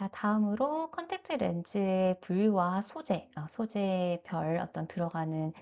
자, 다음으로 컨택트 렌즈의 분류와 소재별 어떤 들어가는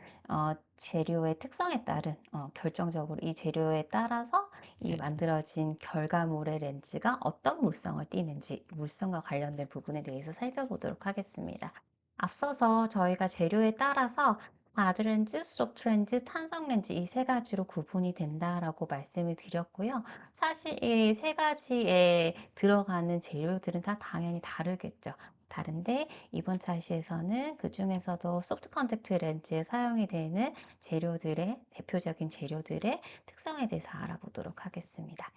재료의 특성에 따른 결정적으로 이 재료에 따라서 이 만들어진 결과물의 렌즈가 어떤 물성을 띠는지 물성과 관련된 부분에 대해서 살펴보도록 하겠습니다. 앞서서 저희가 재료에 따라서 하드 렌즈, 소프트 렌즈, 탄성 렌즈 이 세 가지로 구분이 된다라고 말씀을 드렸고요. 사실 이 세 가지에 들어가는 재료들은 다 당연히 다르겠죠. 다른데 이번 차시에서는 그 중에서도 소프트 컨택트 렌즈에 사용이 되는 재료들의 대표적인 재료들의 특성에 대해서 알아보도록 하겠습니다.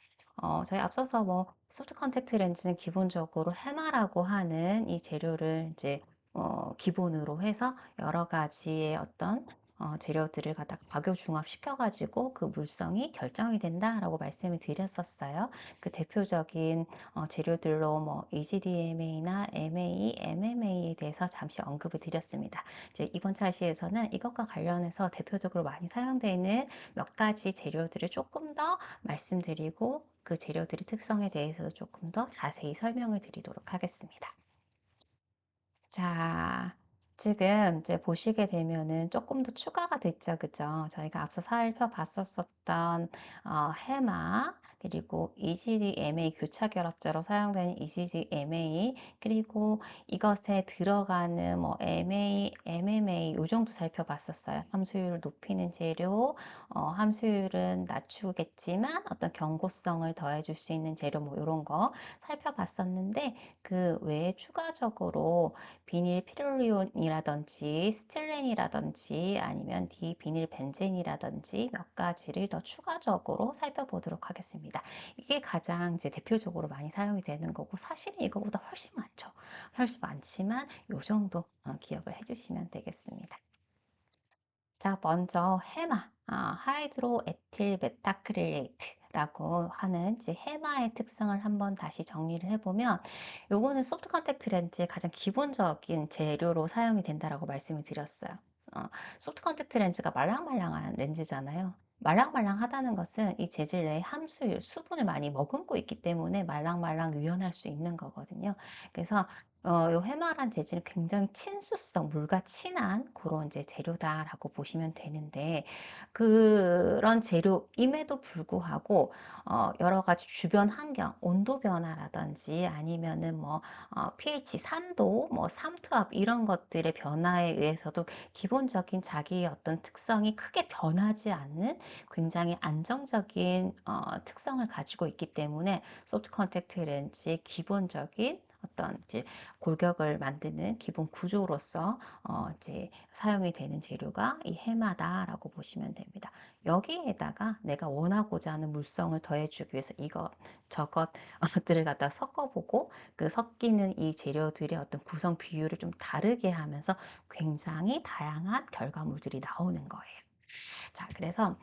저희 앞서서 소프트 컨택트 렌즈는 기본적으로 해마라고 하는 이 재료를 이제 기본으로 해서 여러 가지의 어떤 재료들을 갖다가 과교 중합시켜가지고 그 물성이 결정이 된다라고 말씀을 드렸었어요. 그 대표적인 재료들로 EGDMA나 MA, MMA에 대해서 잠시 언급을 드렸습니다. 이제 이번 차시에서는 이것과 관련해서 대표적으로 많이 사용되는 몇 가지 재료들을 조금 더 말씀드리고 그 재료들의 특성에 대해서도 조금 더 자세히 설명을 드리도록 하겠습니다. 자, 지금 이제 보시게 되면은 조금 더 추가가 됐죠, 그죠? 저희가 앞서 살펴봤었던 해마, 그리고 EGDMA 교차결합제로 사용되는 EGDMA, 그리고 이것에 들어가는 MA, MMA 요 정도 살펴봤었어요. 함수율을 높이는 재료, 함수율은 낮추겠지만 어떤 경고성을 더해줄 수 있는 재료 이런 거 살펴봤었는데 그 외에 추가적으로 비닐 피롤리온이라든지 스틸렌이라든지 아니면 디비닐 벤젠이라든지 몇 가지를 더 추가적으로 살펴보도록 하겠습니다. 이게 가장 이제 대표적으로 많이 사용이 되는 거고 사실은 이거보다 훨씬 많죠. 훨씬 많지만 요 정도 기억을 해주시면 되겠습니다. 자, 먼저 해마, 하이드로 에틸 메타크릴레이트라고 하는 이제 해마의 특성을 한번 다시 정리를 해보면 요거는 소프트 컨택트 렌즈의 가장 기본적인 재료로 사용이 된다라고 말씀을 드렸어요. 어, 소프트 컨택트 렌즈가 말랑말랑한 렌즈잖아요. 말랑말랑하다는 것은 이 재질 내에 함수율, 수분을 많이 머금고 있기 때문에 말랑말랑 유연할 수 있는 거거든요. 그래서 요 해마란 재질은 굉장히 친수성, 물과 친한 그런 이제 재료다라고 보시면 되는데 그런 재료임에도 불구하고 여러 가지 주변 환경, 온도 변화라든지 아니면은 pH, 산도, 삼투압 이런 것들의 변화에 의해서도 기본적인 자기의 어떤 특성이 크게 변하지 않는 굉장히 안정적인 특성을 가지고 있기 때문에 소프트 컨택트 렌즈의 기본적인 어떤 이제 골격을 만드는 기본 구조로서 이제 사용이 되는 재료가 이 해마다라고 보시면 됩니다. 여기에다가 내가 원하고자 하는 물성을 더해주기 위해서 이것 저것들을 갖다 섞어보고 그 섞이는 이 재료들의 어떤 구성 비율을 좀 다르게 하면서 굉장히 다양한 결과물들이 나오는 거예요. 자, 그래서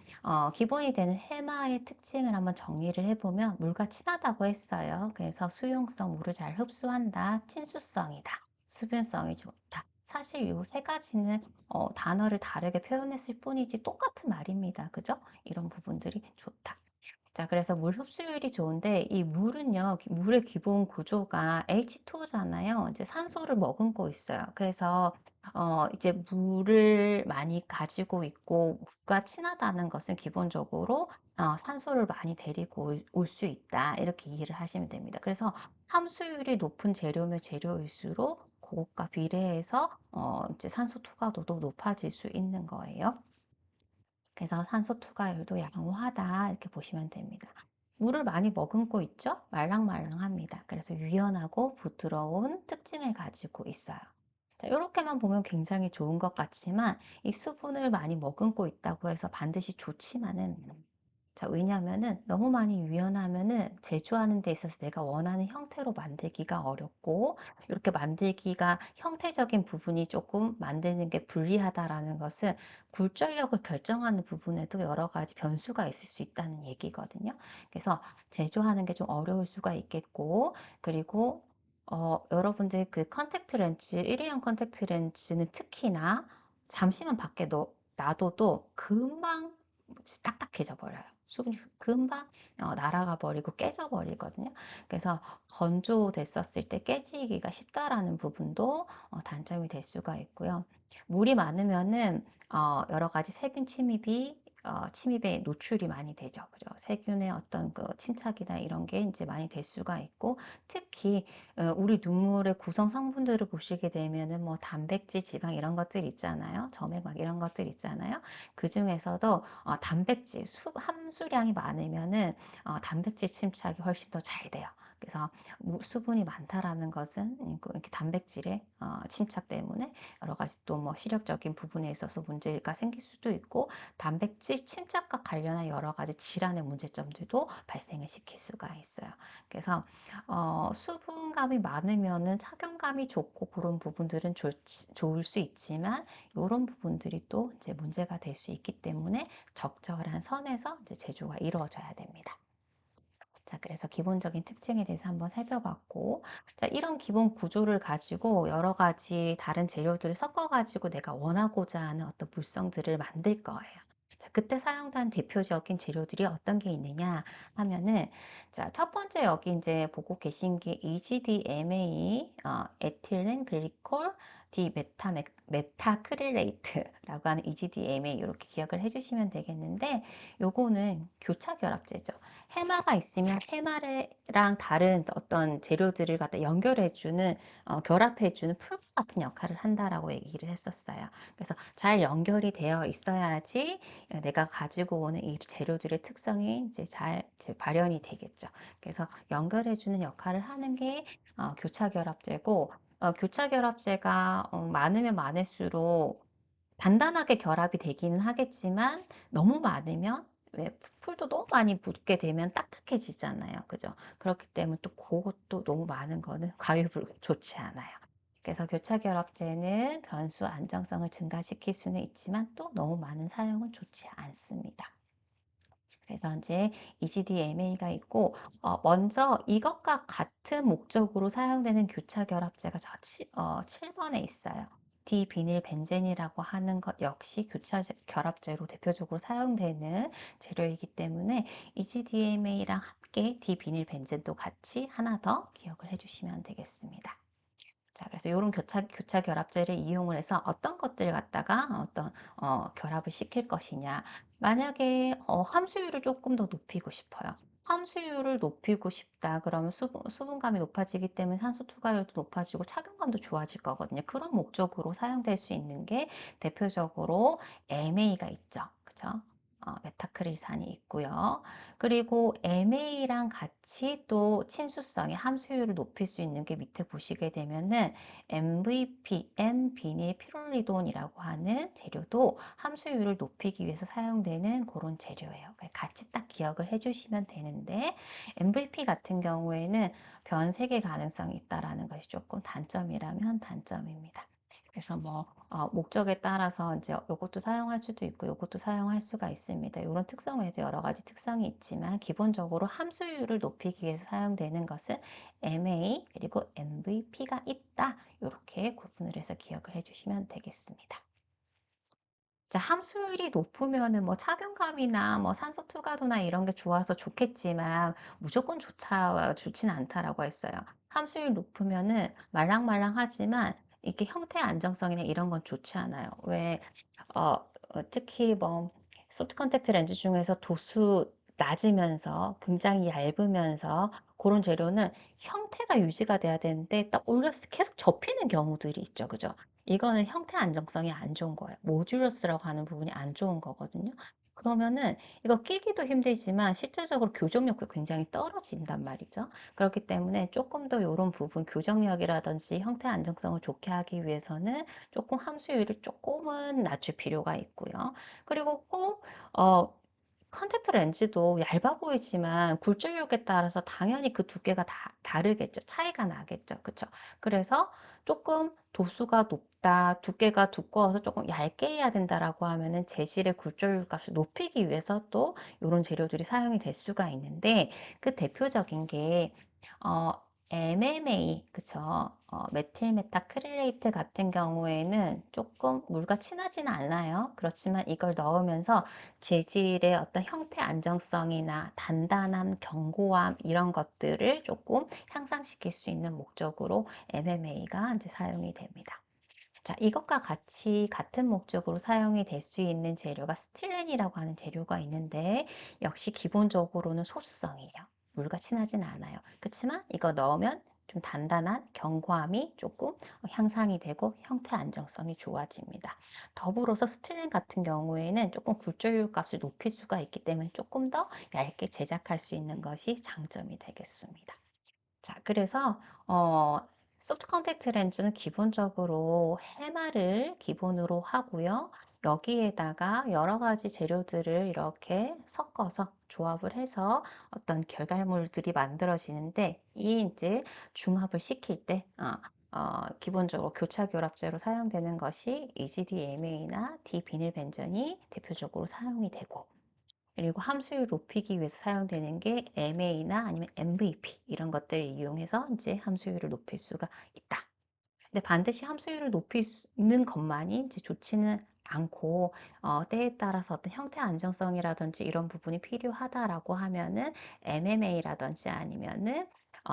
기본이 되는 해마의 특징을 한번 정리를 해보면 물과 친하다고 했어요. 그래서 수용성, 물을 잘 흡수한다, 친수성이다, 수분성이 좋다. 사실 이 세 가지는 단어를 다르게 표현했을 뿐이지 똑같은 말입니다. 그죠? 이런 부분들이 좋다. 자, 그래서 물 흡수율이 좋은데 이 물은요, 물의 기본 구조가 H2O잖아요. 이제 산소를 머금고 있어요. 그래서 이제 물을 많이 가지고 있고 물과 친하다는 것은 기본적으로 산소를 많이 데리고 올 수 있다. 이렇게 이해를 하시면 됩니다. 그래서 함수율이 높은 재료면 재료일수록 그것과 비례해서 이제 산소 투과도도 높아질 수 있는 거예요. 그래서 산소 투과율도 양호하다 이렇게 보시면 됩니다. 물을 많이 머금고 있죠? 말랑말랑합니다. 그래서 유연하고 부드러운 특징을 가지고 있어요. 자, 이렇게만 보면 굉장히 좋은 것 같지만 이 수분을 많이 머금고 있다고 해서 반드시 좋지만은 자, 왜냐하면은 너무 많이 유연하면은 제조하는 데 있어서 내가 원하는 형태로 만들기가 어렵고 이렇게 만들기가 형태적인 부분이 조금 만드는 게 불리하다라는 것은 굴절력을 결정하는 부분에도 여러 가지 변수가 있을 수 있다는 얘기거든요. 그래서 제조하는 게 좀 어려울 수가 있겠고 그리고 여러분들 그 컨택트 렌즈, 일회용 컨택트 렌즈는 특히나 잠시만 밖에 놔둬도 금방 딱딱해져 버려요. 수분이 금방 날아가 버리고 깨져 버리거든요. 그래서 건조됐었을 때 깨지기가 쉽다라는 부분도 단점이 될 수가 있고요. 물이 많으면은 여러 가지 세균 침입에 노출이 많이 되죠. 그죠? 세균의 어떤 그 침착이나 이런 게 이제 많이 될 수가 있고, 특히 우리 눈물의 구성 성분들을 보시게 되면은 뭐 단백질, 지방 이런 것들 있잖아요. 점액 막 이런 것들 있잖아요. 그 중에서도 단백질 함수량이 많으면은 단백질 침착이 훨씬 더 잘 돼요. 그래서 수분이 많다라는 것은 이렇게 단백질의 침착 때문에 여러 가지 또 뭐 시력적인 부분에 있어서 문제가 생길 수도 있고, 단백질 침착과 관련한 여러 가지 질환의 문제점들도 발생을 시킬 수가 있어요. 그래서 수분감이 많으면은 착용감이 좋고 그런 부분들은 좋을 수 있지만, 이런 부분들이 또 이제 문제가 될 수 있기 때문에 적절한 선에서 이제 제조가 이루어져야 됩니다. 자, 그래서 기본적인 특징에 대해서 한번 살펴봤고, 자, 이런 기본 구조를 가지고 여러 가지 다른 재료들을 섞어가지고 내가 원하고자 하는 어떤 물성들을 만들 거예요. 자, 그때 사용한 대표적인 재료들이 어떤 게 있느냐 하면은, 자, 첫 번째 여기 이제 보고 계신 게 EGDMA, 에틸렌 글리콜, 메타크릴레이트라고 하는 EGDMA 이렇게 기억을 해주시면 되겠는데, 요거는 교차 결합제죠. 해마가 있으면 해마랑 다른 어떤 재료들을 갖다 연결해주는, 결합해주는 풀 같은 역할을 한다라고 얘기를 했었어요. 그래서 잘 연결이 되어 있어야지 내가 가지고 오는 이 재료들의 특성이 이제 발현이 되겠죠. 그래서 연결해주는 역할을 하는 게 교차 결합제고, 교차 결합제가 많으면 많을수록 단단하게 결합이 되기는 하겠지만, 너무 많으면 왜 풀도 너무 많이 붓게 되면 딱딱해지잖아요. 그죠? 그렇기 때문에 또 그것도 너무 많은 거는 과유불급 좋지 않아요. 그래서 교차 결합제는 변수 안정성을 증가시킬 수는 있지만 또 너무 많은 사용은 좋지 않습니다. 그래서 이제 EGDMA가 있고, 먼저 이것과 같은 목적으로 사용되는 교차 결합제가 7번에 있어요. 디비닐 벤젠이라고 하는 것 역시 교차 결합제로 대표적으로 사용되는 재료이기 때문에 EGDMA랑 함께 디비닐 벤젠도 같이 하나 더 기억을 해주시면 되겠습니다. 자, 그래서 이런 교차 결합제를 이용을 해서 어떤 것들을 갖다가 결합을 시킬 것이냐. 만약에 함수율을 조금 더 높이고 싶어요. 함수율을 높이고 싶다. 그러면 수분감이 높아지기 때문에 산소 투과율도 높아지고 착용감도 좋아질 거거든요. 그런 목적으로 사용될 수 있는 게 대표적으로 MA가 있죠. 그죠? 메타크릴산이 있고요. 그리고 MA랑 같이 또 친수성의 함수율을 높일 수 있는 게 밑에 보시게 되면은 MVP, N-비닐 피롤리돈이라고 하는 재료도 함수율을 높이기 위해서 사용되는 그런 재료예요. 같이 딱 기억을 해주시면 되는데, MVP 같은 경우에는 변색의 가능성이 있다라는 것이 조금 단점이라면 단점입니다. 그래서 뭐 목적에 따라서 이제 요것도 사용할 수도 있고 요것도 사용할 수가 있습니다. 이런 특성에도 여러 가지 특성이 있지만, 기본적으로 함수율을 높이기 위해서 사용되는 것은 MA 그리고 MVP가 있다. 이렇게 구분을 해서 기억을 해주시면 되겠습니다. 자, 함수율이 높으면은 뭐 착용감이나 뭐 산소 투과도나 이런 게 좋아서 좋겠지만, 무조건 좋진 않다라고 했어요. 함수율 높으면은 말랑말랑하지만 이게 형태 안정성이나 이런 건 좋지 않아요. 왜 특히 뭐 소프트 컨택트 렌즈 중에서 도수 낮으면서 굉장히 얇으면서 그런 재료는 형태가 유지가 돼야 되는데, 딱 올렸을 때 계속 접히는 경우들이 있죠. 그죠? 이거는 형태 안정성이 안 좋은 거예요. 모듈러스라고 하는 부분이 안 좋은 거거든요. 그러면은 이거 끼기도 힘들지만 실제적으로 교정력도 굉장히 떨어진단 말이죠. 그렇기 때문에 조금 더 이런 부분, 교정력이라든지 형태 안정성을 좋게 하기 위해서는 조금 함수율을 조금은 낮출 필요가 있고요. 그리고 꼭 컨택트 렌즈도 얇아 보이지만 굴절력에 따라서 당연히 그 두께가 다 다르겠죠. 차이가 나겠죠. 그쵸? 그래서 조금 도수가 높다, 두께가 두꺼워서 조금 얇게 해야 된다라고 하면은 재질의 굴절력 값을 높이기 위해서 또 이런 재료들이 사용이 될 수가 있는데, 그 대표적인 게 MMA, 그쵸? 메틸 메타크릴레이트 같은 경우에는 조금 물과 친하지는 않아요. 그렇지만 이걸 넣으면서 재질의 어떤 형태 안정성이나 단단함, 견고함 이런 것들을 조금 향상시킬 수 있는 목적으로 MMA가 이제 사용이 됩니다. 자, 이것과 같이 같은 목적으로 사용이 될 수 있는 재료가 스틸렌이라고 하는 재료가 있는데 역시 기본적으로는 소수성이에요. 물과 친하진 않아요. 그렇지만 이거 넣으면 좀 단단한 견고함이 조금 향상이 되고 형태 안정성이 좋아집니다. 더불어서 스틸렌 같은 경우에는 조금 굴절율 값을 높일 수가 있기 때문에 조금 더 얇게 제작할 수 있는 것이 장점이 되겠습니다. 자, 그래서 소프트 컨택트 렌즈는 기본적으로 해마를 기본으로 하고요. 여기에다가 여러 가지 재료들을 이렇게 섞어서 조합을 해서 어떤 결과물들이 만들어지는데 이 이제 중합을 시킬 때 기본적으로 교차 결합제로 사용되는 것이 EGDMA나 디비닐벤전이 대표적으로 사용이 되고 그리고 함수율 높이기 위해서 사용되는 게 MA나 아니면 MVP 이런 것들을 이용해서 이제 함수율을 높일 수가 있다. 근데 반드시 함수율을 높이는 것만이 이제 좋지는 않고 때에 따라서 어떤 형태 안정성이라든지 이런 부분이 필요하다라고 하면은 MMA라든지 아니면은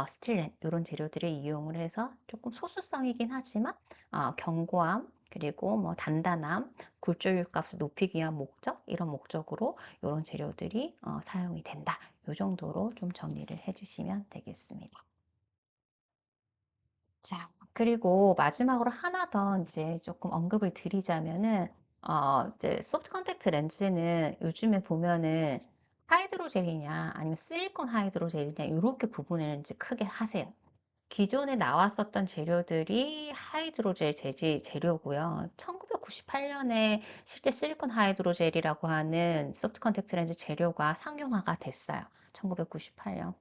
스틸렌 이런 재료들을 이용을 해서 조금 소수성이긴 하지만 견고함 그리고 뭐 단단함, 굴절율 값을 높이기 위한 목적 이런 목적으로 이런 재료들이 사용이 된다. 이 정도로 좀 정리를 해주시면 되겠습니다. 자, 그리고 마지막으로 하나 더 이제 조금 언급을 드리자면은, 이제 소프트 컨택트 렌즈는 요즘에 보면은 하이드로젤이냐 아니면 실리콘 하이드로젤이냐 이렇게 구분을 이제 크게 하세요. 기존에 나왔었던 재료들이 하이드로젤 재질 재료고요. 1998년에 실제 실리콘 하이드로젤이라고 하는 소프트 컨택트 렌즈 재료가 상용화가 됐어요. 1998년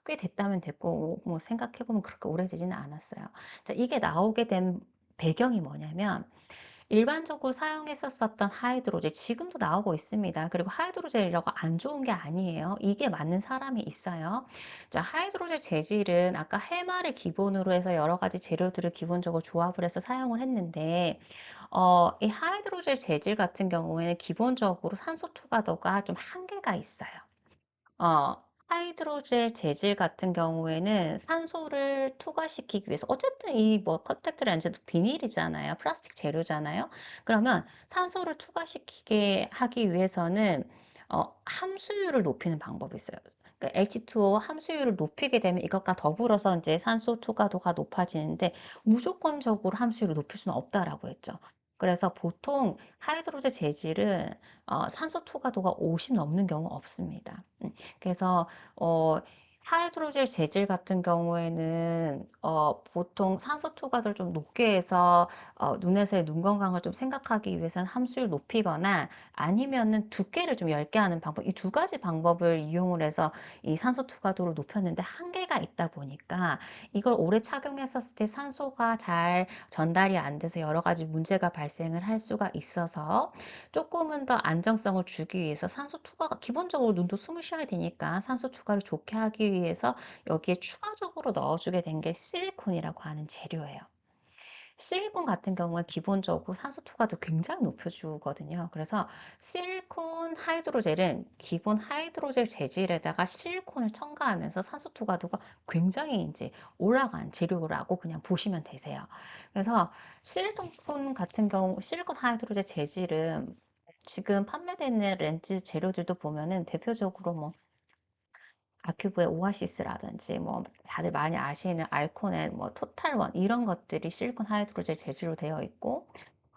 꽤 됐다면 됐고 뭐 생각해보면 그렇게 오래되지는 않았어요. 자, 이게 나오게 된 배경이 뭐냐면 일반적으로 사용했었던 하이드로젤 지금도 나오고 있습니다. 그리고 하이드로젤이라고 안 좋은 게 아니에요. 이게 맞는 사람이 있어요. 자, 하이드로젤 재질은 아까 해마를 기본으로 해서 여러 가지 재료들을 기본적으로 조합을 해서 사용을 했는데 이 하이드로젤 재질 같은 경우에는 기본적으로 산소 투과도가 좀 한계가 있어요. 어, 하이드로젤 재질 같은 경우에는 산소를 투과시키기 위해서 어쨌든 이 뭐 컨택트 렌즈도 비닐이잖아요. 플라스틱 재료잖아요. 그러면 산소를 투과시키게 하기 위해서는 함수율을 높이는 방법이 있어요. 그러니까 H2O 함수율을 높이게 되면 이것과 더불어서 이제 산소 투과도가 높아지는데 무조건적으로 함수율을 높일 수는 없다라고 했죠. 그래서 보통 하이드로젤 재질은 산소 투과도가 50 넘는 경우 없습니다. 그래서 하이드로젤 재질 같은 경우에는 보통 산소 투과를 좀 높게 해서 눈에서의 눈 건강을 좀 생각하기 위해서는 함수를 높이거나 아니면은 두께를 좀 얇게 하는 방법 이 두 가지 방법을 이용을 해서 이 산소 투과도를 높였는데 한계가 있다 보니까 이걸 오래 착용했었을 때 산소가 잘 전달이 안 돼서 여러 가지 문제가 발생을 할 수가 있어서 조금은 더 안정성을 주기 위해서 산소 투과가 기본적으로 눈도 숨을 쉬어야 되니까 산소 투과를 좋게 하기 위해서 여기에 추가적으로 넣어주게 된 게 실리콘이라고 하는 재료예요. 실리콘 같은 경우에 기본적으로 산소 투과도 굉장히 높여주거든요. 그래서 실리콘 하이드로젤은 기본 하이드로젤 재질에다가 실리콘을 첨가하면서 산소 투과도가 굉장히 이제 올라간 재료라고 그냥 보시면 되세요. 그래서 실리콘 같은 경우, 실리콘 하이드로젤 재질은 지금 판매되는 렌즈 재료들도 보면은 대표적으로 뭐 아큐브의 오아시스라든지 뭐 다들 많이 아시는 알코넷, 뭐 토탈원 이런 것들이 실리콘 하이드로젤 재질로 되어 있고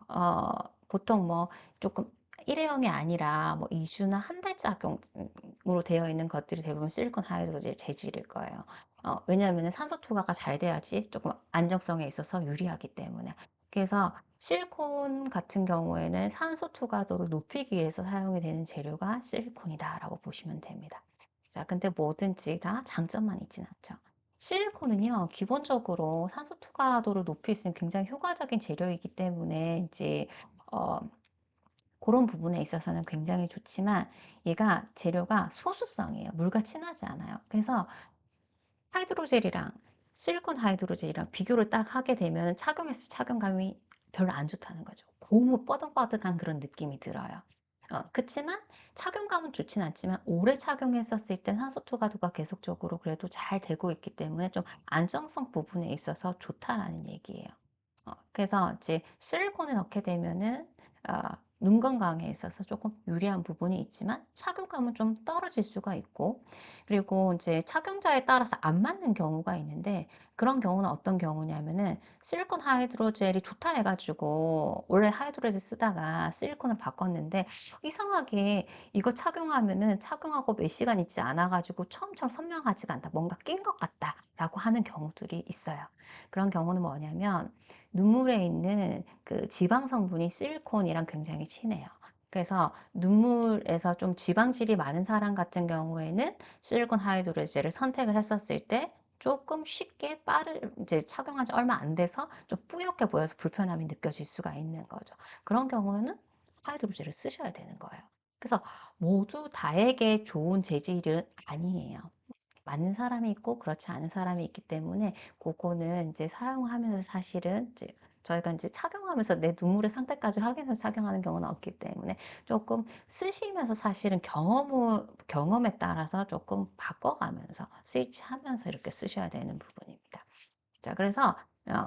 어, 보통 뭐 조금 일회용이 아니라 뭐 2주나 한 달 작용으로 되어 있는 것들이 대부분 실리콘 하이드로젤 재질일 거예요. 왜냐하면 산소 투과가 잘 돼야지 조금 안정성에 있어서 유리하기 때문에. 그래서 실리콘 같은 경우에는 산소 투과도를 높이기 위해서 사용이 되는 재료가 실리콘이다라고 보시면 됩니다. 자, 근데 뭐든지 다 장점만 있진 않죠. 실리콘은요, 기본적으로 산소 투과도를 높일 수 있는 굉장히 효과적인 재료이기 때문에 이제 어, 그런 부분에 있어서는 굉장히 좋지만 얘가 재료가 소수성이에요. 물과 친하지 않아요. 그래서 하이드로젤이랑 실리콘 하이드로젤이랑 비교를 딱 하게 되면 착용했을 때 착용감이 별로 안 좋다는 거죠. 고무 뻐덕뻐덕한 그런 느낌이 들어요. 그치만 착용감은 좋진 않지만 오래 착용했었을 때 산소 투과도가 계속적으로 그래도 잘 되고 있기 때문에 좀 안정성 부분에 있어서 좋다라는 얘기예요. 그래서 이제 실리콘을 넣게 되면은 눈 건강에 있어서 조금 유리한 부분이 있지만 착용감은 좀 떨어질 수가 있고, 그리고 이제 착용자에 따라서 안 맞는 경우가 있는데, 그런 경우는 어떤 경우냐면은 실리콘 하이드로젤이 좋다 해가지고 원래 하이드로젤 쓰다가 실리콘을 바꿨는데 이상하게 이거 착용하면은 착용하고 몇 시간 있지 않아가지고 처음처럼 선명하지가 않다, 뭔가 낀 것 같다라고 하는 경우들이 있어요. 그런 경우는 뭐냐면 눈물에 있는 그 지방 성분이 실리콘이랑 굉장히 친해요. 그래서 눈물에서 좀 지방질이 많은 사람 같은 경우에는 실리콘 하이드로젤을 선택을 했었을 때 조금 쉽게 이제 착용한 지 얼마 안 돼서 좀 뿌옇게 보여서 불편함이 느껴질 수가 있는 거죠. 그런 경우에는 하이드로젤을 쓰셔야 되는 거예요. 그래서 모두 다에게 좋은 재질은 아니에요. 맞는 사람이 있고 그렇지 않은 사람이 있기 때문에 그거는 이제 사용하면서 사실은 이제 저희가 이제 착용하면서 내 눈물의 상태까지 확인해서 착용하는 경우는 없기 때문에 조금 쓰시면서 사실은 경험에 따라서 조금 바꿔가면서 스위치하면서 이렇게 쓰셔야 되는 부분입니다. 자, 그래서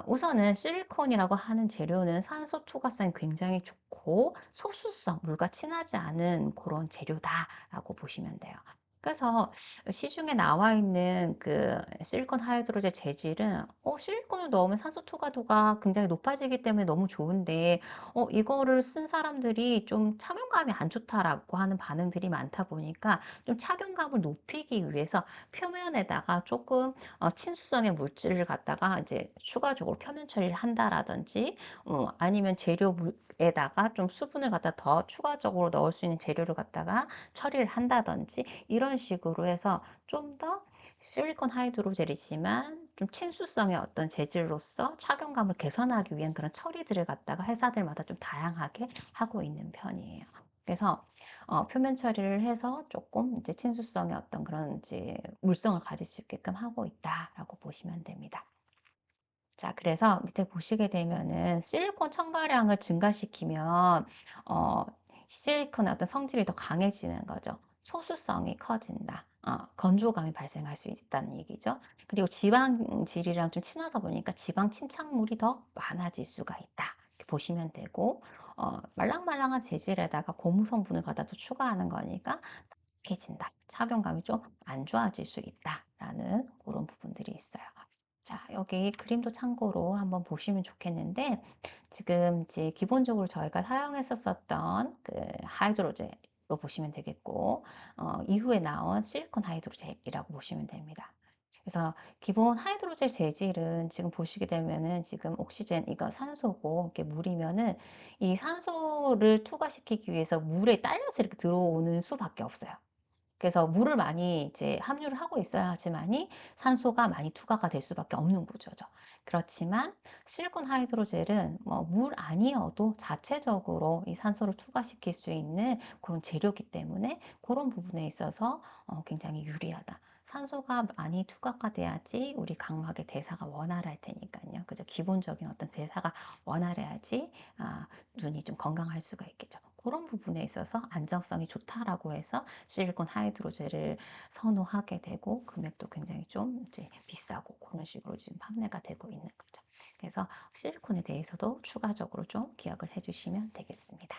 우선은 실리콘이라고 하는 재료는 산소 초과성이 굉장히 좋고 소수성, 물과 친하지 않은 그런 재료다라고 보시면 돼요. 그래서 시중에 나와 있는 그 실리콘 하이드로젤 재질은 실리콘을 넣으면 산소 초과도가 굉장히 높아지기 때문에 너무 좋은데 이거를 쓴 사람들이 좀 착용감이 안 좋다라고 하는 반응들이 많다 보니까 좀 착용감을 높이기 위해서 표면에다가 조금 친수성의 물질을 갖다가 이제 추가적으로 표면 처리를 한다라든지, 아니면 재료에다가 좀 수분을 갖다 더 추가적으로 넣을 수 있는 재료를 갖다가 처리를 한다든지, 이런 식으로 해서 좀 더 실리콘 하이드로젤이지만 좀 친수성의 어떤 재질로서 착용감을 개선하기 위한 그런 처리들을 갖다가 회사들마다 좀 다양하게 하고 있는 편이에요. 그래서 표면 처리를 해서 조금 이제 친수성의 어떤 그런 이제 물성을 가질 수 있게끔 하고 있다라고 보시면 됩니다. 자, 그래서 밑에 보시게 되면은 실리콘 첨가량을 증가시키면 실리콘의 어떤 성질이 더 강해지는 거죠. 소수성이 커진다. 건조감이 발생할 수 있다는 얘기죠. 그리고 지방질이랑 좀 친하다 보니까 지방 침착물이 더 많아질 수가 있다. 이렇게 보시면 되고, 말랑말랑한 재질에다가 고무 성분을 갖다 또 추가하는 거니까 약해진다. 착용감이 좀 안 좋아질 수 있다라는 그런 부분들이 있어요. 자, 여기 그림도 참고로 한번 보시면 좋겠는데, 지금 이제 기본적으로 저희가 사용했었던 그 하이드로젤로 보시면 되겠고, 이후에 나온 실리콘 하이드로젤이라고 보시면 됩니다. 그래서 기본 하이드로젤 재질은 지금 보시게 되면은 지금 옥시젠, 이거 산소고, 이게 물이면은 이 산소를 투과시키기 위해서 물에 딸려서 이렇게 들어오는 수밖에 없어요. 그래서 물을 많이 이제 함유를 하고 있어야지만이 산소가 많이 투과가 될 수밖에 없는 구조죠. 그렇지만 실리콘 하이드로젤은 뭐 물 아니어도 자체적으로 이 산소를 투과시킬 수 있는 그런 재료이기 때문에 그런 부분에 있어서 굉장히 유리하다. 산소가 많이 투과가 돼야지 우리 각막의 대사가 원활할 테니까요. 그죠? 기본적인 어떤 대사가 원활해야지 눈이 좀 건강할 수가 있겠죠. 그런 부분에 있어서 안정성이 좋다라고 해서 실리콘 하이드로젤을 선호하게 되고 금액도 굉장히 좀 이제 비싸고 그런 식으로 지금 판매가 되고 있는 거죠. 그래서 실리콘에 대해서도 추가적으로 좀 기억을 해주시면 되겠습니다.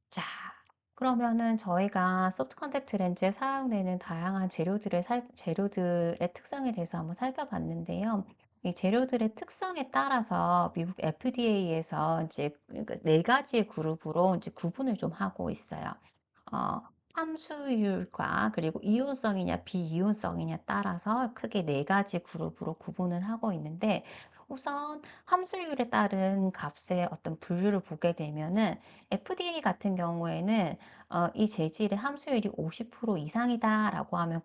자, 그러면은 저희가 소프트 컨택트 렌즈에 사용되는 다양한 재료들의 특성에 대해서 한번 살펴봤는데요. 이 재료들의 특성에 따라서 미국 FDA에서 이제 네 가지 그룹으로 이제 구분을 좀 하고 있어요. 어, 함수율과 그리고 이온성이냐 비이온성이냐 따라서 크게 네 가지 그룹으로 구분을 하고 있는데, 우선 함수율에 따른 값의 어떤 분류를 보게 되면은 FDA 같은 경우에는 이 재질의 함수율이 50% 이상이다라고 하면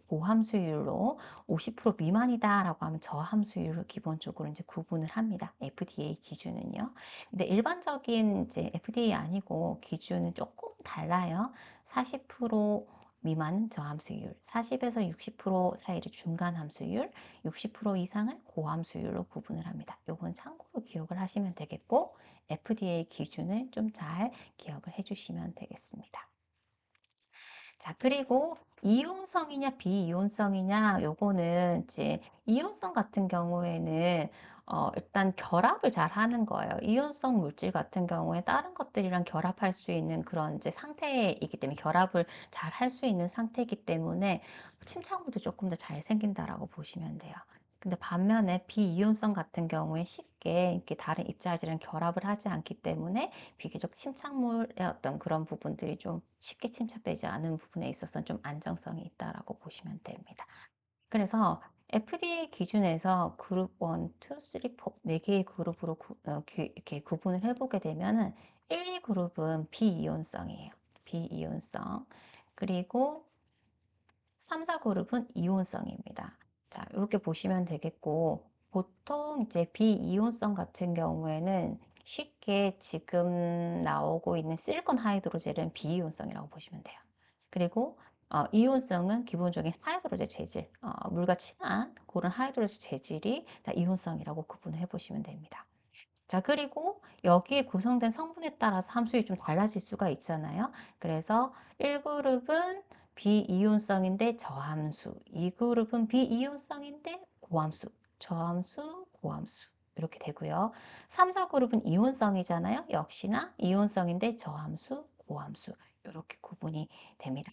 고함수율로, 50% 미만이다라고 하면 저함수율로 기본적으로 이제 구분을 합니다. FDA 기준은요. 근데 일반적인 이제 FDA 아니고 기준은 조금 달라요. 40% 미만은 저함수율, 40에서 60% 사이를 중간 함수율, 60% 이상을 고함수율로 구분을 합니다. 요건 참고로 기억을 하시면 되겠고, FDA 기준을 좀 잘 기억을 해주시면 되겠습니다. 자, 그리고 이온성이냐 비이온성이냐 요거는 이제 이온성 같은 경우에는 일단 결합을 잘 하는 거예요. 이온성 물질 같은 경우에 다른 것들이랑 결합할 수 있는 그런 이제 상태이기 때문에 결합을 잘 할 수 있는 상태이기 때문에 침착물도 조금 더 잘 생긴다라고 보시면 돼요. 근데 반면에 비이온성 같은 경우에 쉽게 이렇게 다른 입자들이랑 결합을 하지 않기 때문에 비교적 침착물의 어떤 그런 부분들이 좀 쉽게 침착되지 않은 부분에 있어서는 좀 안정성이 있다라고 보시면 됩니다. 그래서 FDA 기준에서 그룹 1, 2, 3, 4, 4개의 그룹으로 이렇게 구분을 해보게 되면은 1, 2그룹은 비이온성이에요. 비이온성. 그리고 3, 4그룹은 이온성입니다. 자, 이렇게 보시면 되겠고, 보통 이제 비이온성 같은 경우에는 쉽게 지금 나오고 있는 실리콘 하이드로젤은 비이온성이라고 보시면 돼요. 그리고 이온성은 기본적인 하이드로젤 재질, 물과 친한 그런 하이드로젤 재질이 다 이온성이라고 구분해 보시면 됩니다. 자, 그리고 여기에 구성된 성분에 따라서 함수율이 좀 달라질 수가 있잖아요. 그래서 1그룹은 비이온성인데 저함수, 2그룹은 비이온성인데 고함수, 저함수, 고함수 이렇게 되고요. 3, 4그룹은 이온성이잖아요. 역시나 이온성인데 저함수, 고함수 이렇게 구분이 됩니다.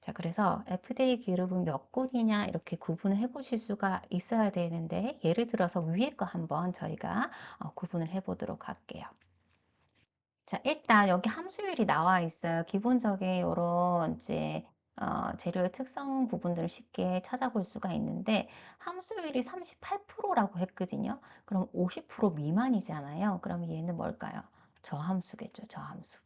자, 그래서 FDA 기록은 몇 군이냐 이렇게 구분을 해 보실 수가 있어야 되는데 예를 들어서 위에 거 한번 저희가 구분을 해 보도록 할게요. 자, 일단 여기 함수율이 나와 있어요. 기본적인 요런 이제 재료의 특성 부분들을 쉽게 찾아볼 수가 있는데 함수율이 38%라고 했거든요. 그럼 50% 미만이잖아요. 그럼 얘는 뭘까요? 저함수겠죠. 저함수.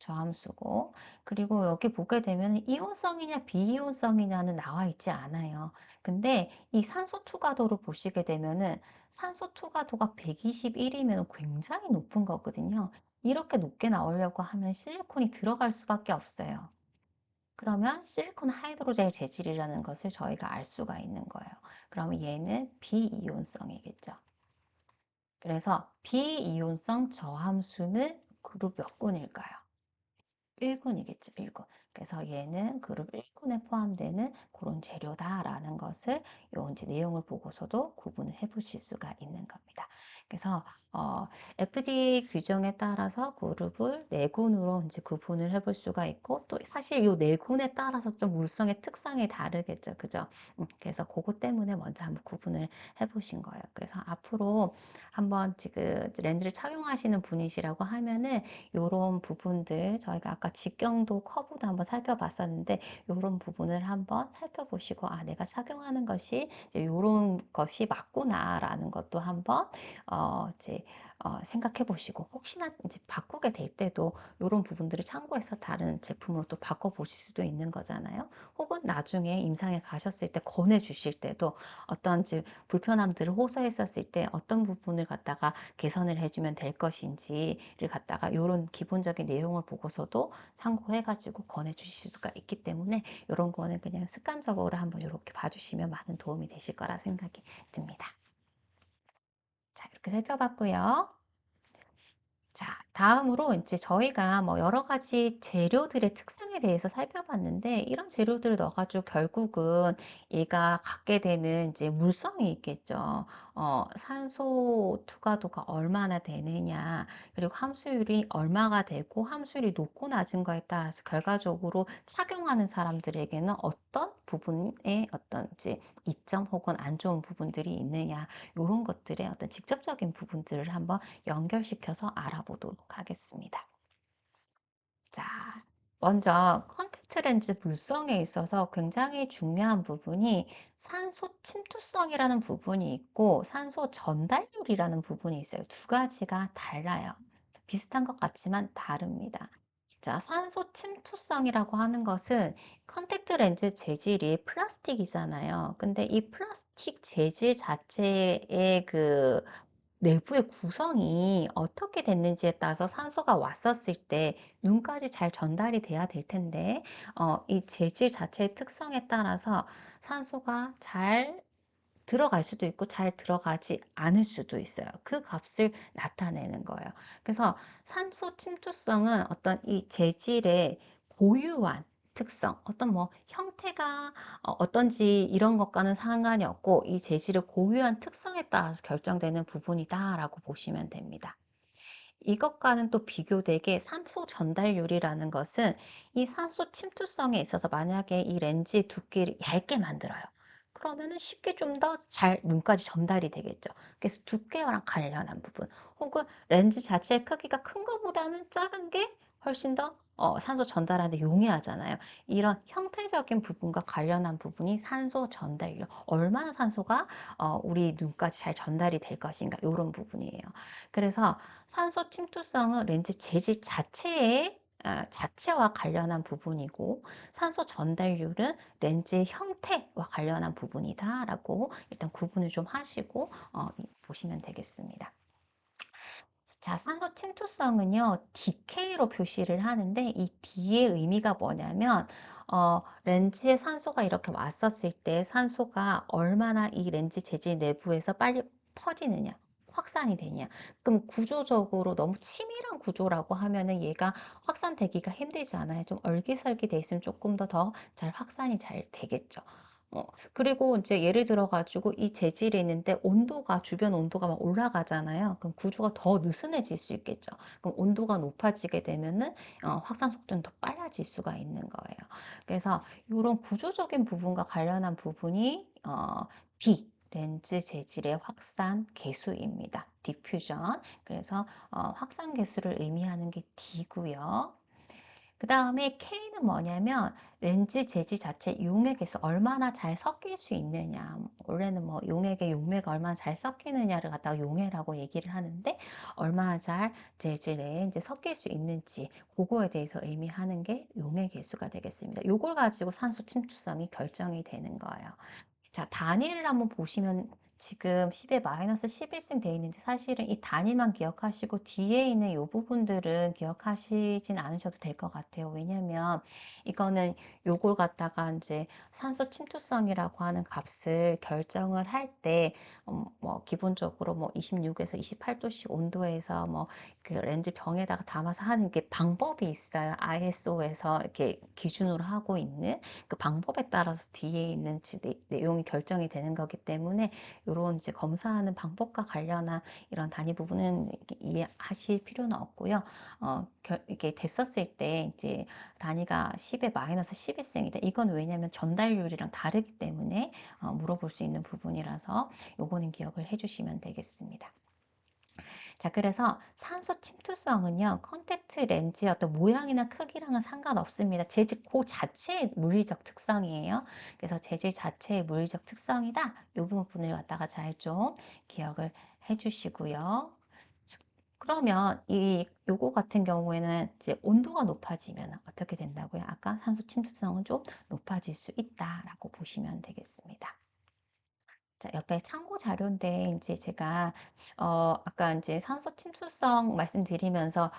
저함수고 그리고 여기 보게 되면 이온성이냐 비이온성이냐는 나와 있지 않아요. 근데 이 산소 투과도를 보시게 되면은 산소 투과도가 121이면 굉장히 높은 거거든요. 이렇게 높게 나오려고 하면 실리콘이 들어갈 수밖에 없어요. 그러면 실리콘 하이드로젤 재질이라는 것을 저희가 알 수가 있는 거예요. 그러면 얘는 비이온성이겠죠. 그래서 비이온성 저함수는 그룹 몇 군일까요? 1군이겠죠, 1군. 그래서 얘는 그룹 1군에 포함되는 그런 재료다라는 것을 요 이제 내용을 보고서도 구분을 해 보실 수가 있는 겁니다. 그래서 FDA 규정에 따라서 그룹을 4군으로 이제 구분을 해볼 수가 있고 또 사실 요 4군에 따라서 좀 물성의 특성이 다르겠죠. 그죠? 그래서 그것 때문에 먼저 한번 구분을 해 보신 거예요. 그래서 앞으로 한번 지금 렌즈를 착용하시는 분이시라고 하면은 요런 부분들 저희가 아까 직경도 커브도 한번 살펴봤었는데 요런 부분을 한번 살펴보시고 아 내가 착용하는 것이 이제 요런 것이 맞구나라는 것도 한번 이제 생각해 보시고 혹시나 이제 바꾸게 될 때도 요런 부분들을 참고해서 다른 제품으로 또 바꿔 보실 수도 있는 거잖아요. 혹은 나중에 임상에 가셨을 때 권해 주실 때도 어떤 이제 불편함들을 호소했었을 때 어떤 부분을 갖다가 개선을 해주면 될 것인지를 갖다가 이런 기본적인 내용을 보고서도 참고해가지고 권해주실 수가 있기 때문에 이런 거는 그냥 습관적으로 한번 이렇게 봐주시면 많은 도움이 되실 거라 생각이 듭니다. 자, 이렇게 살펴봤고요. 자, 다음으로 이제 저희가 뭐 여러 가지 재료들의 특성에 대해서 살펴봤는데, 이런 재료들을 넣어가지고 결국은 얘가 갖게 되는 이제 물성이 있겠죠. 산소 투과도가 얼마나 되느냐, 그리고 함수율이 얼마가 되고, 함수율이 높고 낮은 거에 따라서 결과적으로 착용하는 사람들에게는 어떤 부분에 어떤 이제 이점 혹은 안 좋은 부분들이 있느냐, 이런 것들의 어떤 직접적인 부분들을 한번 연결시켜서 알아보도록 하겠습니다. 자, 먼저 컨택트 렌즈 물성에 있어서 굉장히 중요한 부분이 산소 침투성이라는 부분이 있고 산소 전달률이라는 부분이 있어요. 두 가지가 달라요. 비슷한 것 같지만 다릅니다. 자, 산소 침투성이라고 하는 것은 컨택트 렌즈 재질이 플라스틱이잖아요. 근데 이 플라스틱 재질 자체의 그 내부의 구성이 어떻게 됐는지에 따라서 산소가 왔었을 때 눈까지 잘 전달이 돼야 될 텐데, 이 재질 자체의 특성에 따라서 산소가 잘 들어갈 수도 있고 잘 들어가지 않을 수도 있어요. 그 값을 나타내는 거예요. 그래서 산소 침투성은 어떤 이 재질의 고유한 특성, 어떤 뭐 형태가 어떤지 이런 것과는 상관이 없고 이 재질의 고유한 특성에 따라서 결정되는 부분이다라고 보시면 됩니다. 이것과는 또 비교되게 산소 전달률이라는 것은 이 산소 침투성에 있어서 만약에 이 렌즈의 두께를 얇게 만들어요. 그러면은 쉽게 좀 더 잘 눈까지 전달이 되겠죠. 그래서 두께랑 관련한 부분, 혹은 렌즈 자체의 크기가 큰 것보다는 작은 게 훨씬 더 산소 전달하는데 용이하잖아요. 이런 형태적인 부분과 관련한 부분이 산소 전달률, 얼마나 산소가 우리 눈까지 잘 전달이 될 것인가, 이런 부분이에요. 그래서 산소 침투성은 렌즈 재질 자체와 관련한 부분이고, 산소 전달률은 렌즈의 형태와 관련한 부분이다라고 일단 구분을 좀 하시고 보시면 되겠습니다. 자, 산소 침투성은요, DK로 표시를 하는데, 이 D의 의미가 뭐냐면, 렌즈에 산소가 이렇게 왔었을 때 산소가 얼마나 이 렌즈 재질 내부에서 빨리 퍼지느냐, 확산이 되냐. 그럼 구조적으로 너무 치밀한 구조라고 하면은 얘가 확산되기가 힘들지 않아요. 좀 얼기설기 돼 있으면 조금 더 잘 확산이 잘 되겠죠. 그리고 이제 예를 들어 가지고 이 재질이 있는데 온도가, 주변 온도가 막 올라가잖아요. 그럼 구조가 더 느슨해질 수 있겠죠. 그럼 온도가 높아지게 되면은 확산 속도는 더 빨라질 수가 있는 거예요. 그래서 이런 구조적인 부분과 관련한 부분이 D 렌즈 재질의 확산 계수입니다. 디퓨전. 그래서 확산 계수를 의미하는 게 D고요. 그 다음에 K는 뭐냐면 렌즈 재질 자체 용액 개수 얼마나 잘 섞일 수 있느냐. 원래는 뭐 용액의 용매가 얼마나 잘 섞이느냐를 갖다가 용해라고 얘기를 하는데, 얼마나 잘 재질 내에 이제 섞일 수 있는지 그거에 대해서 의미하는 게 용액 개수가 되겠습니다. 요걸 가지고 산소 침투성이 결정이 되는 거예요. 자, 단위를 한번 보시면 지금 10에 마이너스 11쯤 돼 있는데, 사실은 이 단위만 기억하시고 뒤에 있는 이 부분들은 기억하시진 않으셔도 될 것 같아요. 왜냐면 이거는 요걸 갖다가 이제 산소 침투성이라고 하는 값을 결정을 할 때, 뭐 기본적으로 뭐 26에서 28도씨 온도에서 뭐 그 렌즈 병에다가 담아서 하는 게 방법이 있어요. ISO에서 이렇게 기준으로 하고 있는 그 방법에 따라서 뒤에 있는 내용이 결정이 되는 거기 때문에, 이런 이제 검사하는 방법과 관련한 이런 단위 부분은 이해하실 필요는 없고요. 이게 됐었을 때 이제 단위가 10에 마이너스 11승이다. 이건 왜냐면 전달률이랑 다르기 때문에 물어볼 수 있는 부분이라서 요거는 기억을 해주시면 되겠습니다. 자, 그래서 산소 침투성은요, 컨택트 렌즈의 어떤 모양이나 크기랑은 상관없습니다. 재질 그 자체의 물리적 특성이에요. 그래서 재질 자체의 물리적 특성이다. 이 부분을 갖다가 잘 좀 기억을 해주시고요. 그러면 요거 같은 경우에는 이제 온도가 높아지면 어떻게 된다고요? 아까 산소 침투성은 좀 높아질 수 있다라고 보시면 되겠습니다. 자, 옆에 참고 자료인데 이제 제가 아까 이제 산소 침투성 말씀드리면서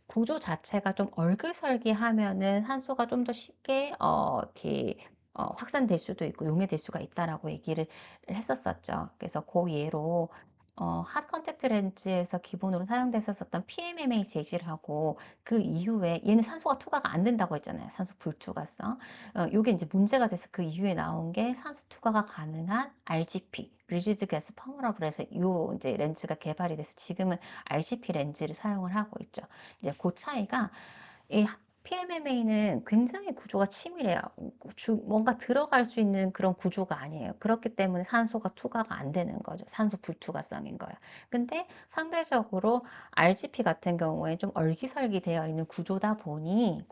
구조 자체가 좀 얼그설기하면은 산소가 좀 더 쉽게 이렇게 확산될 수도 있고 용해될 수가 있다라고 얘기를 했었었죠. 그래서 그 예로 핫 컨택트 렌즈에서 기본으로 사용됐었던 PMMA 재질하고 그 이후에 얘는 산소가 투과가 안 된다고 했잖아요. 산소 불투과성. 요게 이제 문제가 돼서 그 이후에 나온 게 산소 투과가 가능한 RGP, 리지드 가스 퍼머라블 해서 요 이제 렌즈가 개발이 돼서 지금은 RGP 렌즈를 사용을 하고 있죠. 이제 그 차이가, 이 PMMA는 굉장히 구조가 치밀해요. 뭔가 들어갈 수 있는 그런 구조가 아니에요. 그렇기 때문에 산소가 투과가 안 되는 거죠. 산소 불투과성인 거예요. 근데 상대적으로 RGP 같은 경우에 좀 얼기설기 되어 있는 구조다 보니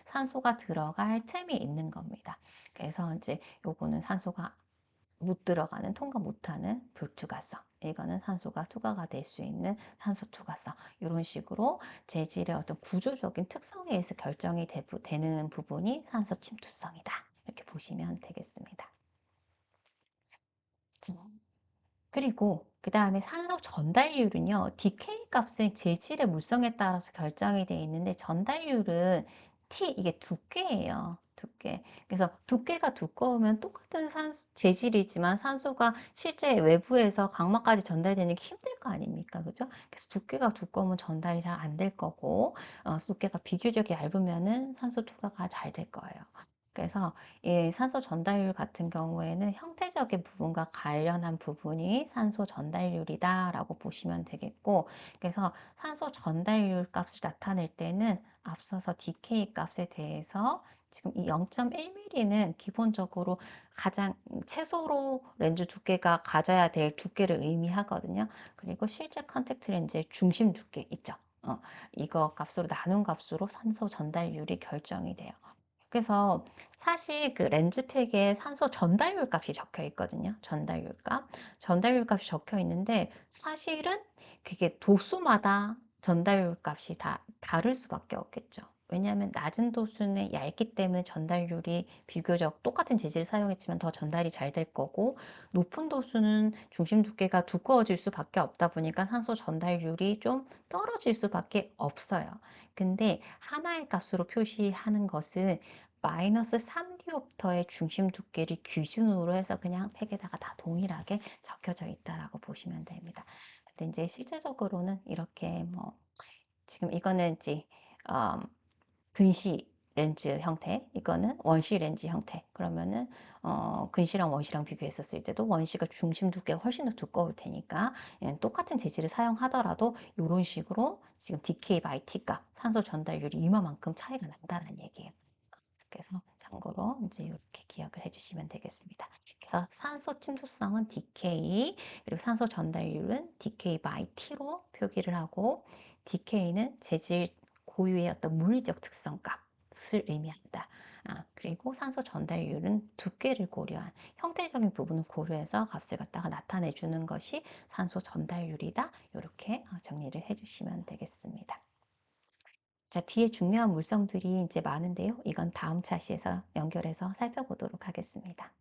산소가 들어갈 틈이 있는 겁니다. 그래서 이제 요거는 산소가 못 들어가는, 통과 못하는 불투과성. 이거는 산소가 투과가 될 수 있는 산소 투과성. 이런 식으로 재질의 어떤 구조적인 특성에 의해서 결정이 되는 부분이 산소 침투성이다. 이렇게 보시면 되겠습니다. 그리고 그다음에 산소 전달률은요. 디케이 값은 재질의 물성에 따라서 결정이 되어 있는데 전달률은 이게 두께예요. 두께. 그래서 두께가 두꺼우면 똑같은 재질이지만 산소가 실제 외부에서 각막까지 전달되는 게 힘들 거 아닙니까? 그죠? 그래서 두께가 두꺼우면 전달이 잘 안 될 거고, 두께가 비교적 얇으면은 산소 투과가 잘 될 거예요. 그래서 이 산소 전달률 같은 경우에는 형태적인 부분과 관련한 부분이 산소 전달률이다라고 보시면 되겠고, 그래서 산소 전달률 값을 나타낼 때는 앞서서 DK 값에 대해서 지금 이 0.1mm는 기본적으로 가장 최소로 렌즈 두께가 가져야 될 두께를 의미하거든요. 그리고 실제 컨택트 렌즈의 중심 두께 있죠. 이거 값으로 나눈 값으로 산소 전달률이 결정이 돼요. 그래서 사실 그 렌즈팩에 산소 전달률 값이 적혀 있거든요. 전달률 값. 전달률 값이 적혀 있는데 사실은 그게 도수마다 전달률 값이 다 다를 수밖에 없겠죠. 왜냐하면 낮은 도수는 얇기 때문에 전달률이 비교적 똑같은 재질을 사용했지만 더 전달이 잘 될 거고, 높은 도수는 중심 두께가 두꺼워질 수밖에 없다 보니까 산소 전달률이 좀 떨어질 수밖에 없어요. 근데 하나의 값으로 표시하는 것은 마이너스 3디옵터의 중심 두께를 기준으로 해서 그냥 팩에다가 다 동일하게 적혀져 있다라고 보시면 됩니다. 근데 이제 실제적으로는 이렇게 뭐 지금 이거는 이제 어, 근시 렌즈 형태, 이거는 원시 렌즈 형태. 그러면은 근시랑 원시랑 비교했었을 때도 원시가 중심 두께가 훨씬 더 두꺼울 테니까 똑같은 재질을 사용하더라도 이런 식으로 지금 DK by T가 산소 전달률이 이만큼 차이가 난다는 얘기예요. 그래서 참고로 이제 이렇게 기억을 해주시면 되겠습니다. 그래서 산소 침투성은 DK, 그리고 산소 전달률은 DK by T로 표기를 하고, DK는 재질 고유의 어떤 물리적 특성 값을 의미한다. 그리고 산소 전달률은 두께를 고려한 형태적인 부분을 고려해서 값을 갖다가 나타내 주는 것이 산소 전달률이다. 이렇게 정리를 해주시면 되겠습니다. 자, 뒤에 중요한 물성들이 이제 많은데요. 이건 다음 차시에서 연결해서 살펴보도록 하겠습니다.